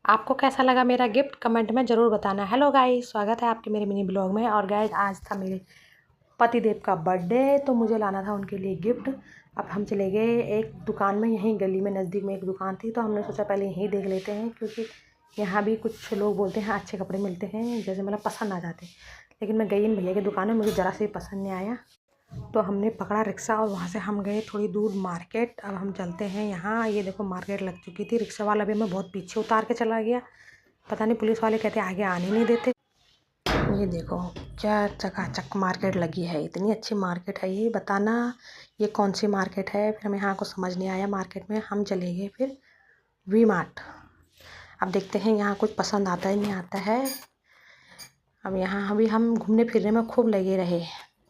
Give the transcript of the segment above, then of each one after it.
आपको कैसा लगा मेरा गिफ्ट कमेंट में ज़रूर बताना। हेलो गाइस, स्वागत है आपके मेरे मिनी ब्लॉग में। और गाइस, आज था मेरे पतिदेव का बर्थडे, तो मुझे लाना था उनके लिए गिफ्ट। अब हम चले गए एक दुकान में, यहीं गली में नज़दीक में एक दुकान थी, तो हमने सोचा पहले यहीं देख लेते हैं, क्योंकि यहाँ भी कुछ लोग बोलते हैं अच्छे कपड़े मिलते हैं, जैसे मतलब पसंद आ जाते। लेकिन मैं गई इन भैया की दुकान में, मुझे ज़रा से पसंद नहीं आया, तो हमने पकड़ा रिक्शा और वहाँ से हम गए थोड़ी दूर मार्केट। अब हम चलते हैं यहाँ, ये देखो मार्केट लग चुकी थी। रिक्शा वाला भी हमें बहुत पीछे उतार के चला गया, पता नहीं पुलिस वाले कहते आगे आने नहीं देते। ये देखो क्या चकाचक मार्केट लगी है, इतनी अच्छी मार्केट है ये। बताना ये कौन सी मार्केट है। फिर हमें यहाँ को समझ नहीं आया मार्केट में, हम चले गए फिर वी मार्ट। अब देखते हैं यहाँ कुछ पसंद आता है नहीं आता है। अब यहाँ अभी हम घूमने फिरने में खूब लगे रहे,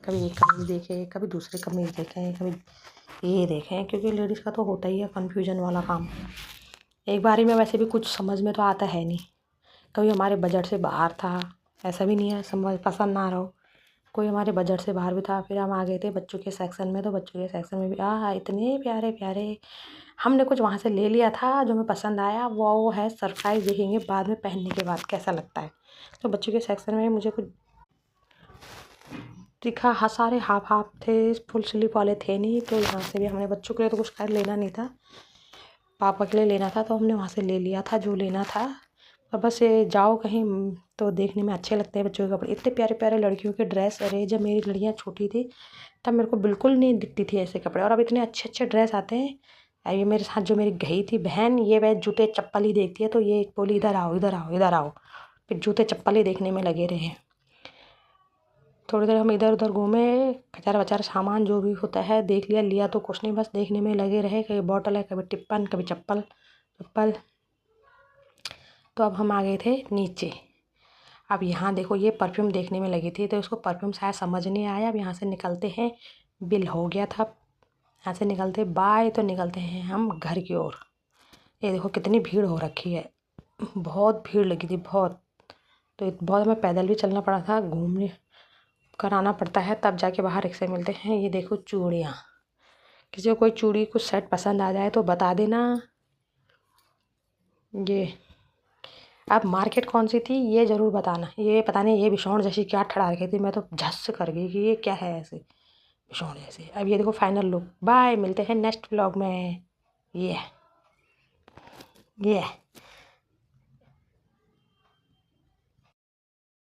कभी एक कमीज़ देखे, कभी दूसरे कमीज़ देखें, कभी ये देखें, क्योंकि लेडीज़ का तो होता ही है कन्फ्यूजन वाला काम। एक बारी में वैसे भी कुछ समझ में तो आता है नहीं, कभी हमारे बजट से बाहर था, ऐसा भी नहीं है समझ पसंद ना रहो, कोई हमारे बजट से बाहर भी था। फिर हम आ गए थे बच्चों के सेक्शन में, तो बच्चों के सेक्शन में भी इतने प्यारे प्यारे हमने कुछ वहाँ से ले लिया था जो हमें पसंद आया। वो है सरप्राइज़, देखेंगे बाद में पहनने के बाद कैसा लगता है। तो बच्चों के सेक्शन में मुझे कुछ दिखा, हाँ सारे हाफ हाफ थे, फुल स्लीव वाले थे नहीं। तो यहाँ से भी हमने बच्चों के लिए तो कुछ खैर लेना नहीं था, पापा के लिए लेना था, तो हमने वहाँ से ले लिया था जो लेना था। और बस ये जाओ कहीं तो देखने में अच्छे लगते हैं बच्चों के कपड़े, इतने प्यारे प्यारे लड़कियों के ड्रेस। अरे जब मेरी लड़कियाँ छोटी थी तब मेरे को बिल्कुल नहीं दिखती थी ऐसे कपड़े, और अब इतने अच्छे अच्छे ड्रेस आते हैं। अब ये मेरे साथ जो मेरी गई थी बहन, ये वह जूते चप्पल ही देखती है, तो ये बोली इधर आओ इधर आओ इधर आओ, फिर जूते चप्पल ही देखने में लगे रहे। थोड़ी देर हम इधर उधर घूमे, कचरा वचारा सामान जो भी होता है देख लिया, लिया तो कुछ नहीं, बस देखने में लगे रहे। कभी बॉटल है, कभी टिप्पन, कभी चप्पल चप्पल। तो अब हम आ गए थे नीचे। अब यहाँ देखो ये परफ्यूम देखने में लगी थी, तो इसको परफ्यूम शायद समझ नहीं आया। अब यहाँ से निकलते हैं, बिल हो गया था, यहाँ से निकलते बाय तो निकलते हैं हम घर की ओर। ये देखो कितनी भीड़ हो रखी है, बहुत भीड़ लगी थी बहुत। तो बहुत हमें पैदल भी चलना पड़ा था, घूमने कराना पड़ता है तब जाके बाहर रिक्शे मिलते हैं। ये देखो चूड़ियाँ, किसी को कोई चूड़ी कुछ सेट पसंद आ जाए तो बता देना। ये अब मार्केट कौन सी थी ये ज़रूर बताना। ये पता नहीं ये बिछौण जैसी क्या ठड़ा रखी थी, मैं तो झस कर गई कि ये क्या है ऐसे बिछौण जैसे। अब ये देखो फाइनल लुक। बाय, मिलते हैं नेक्स्ट व्लॉग में। ये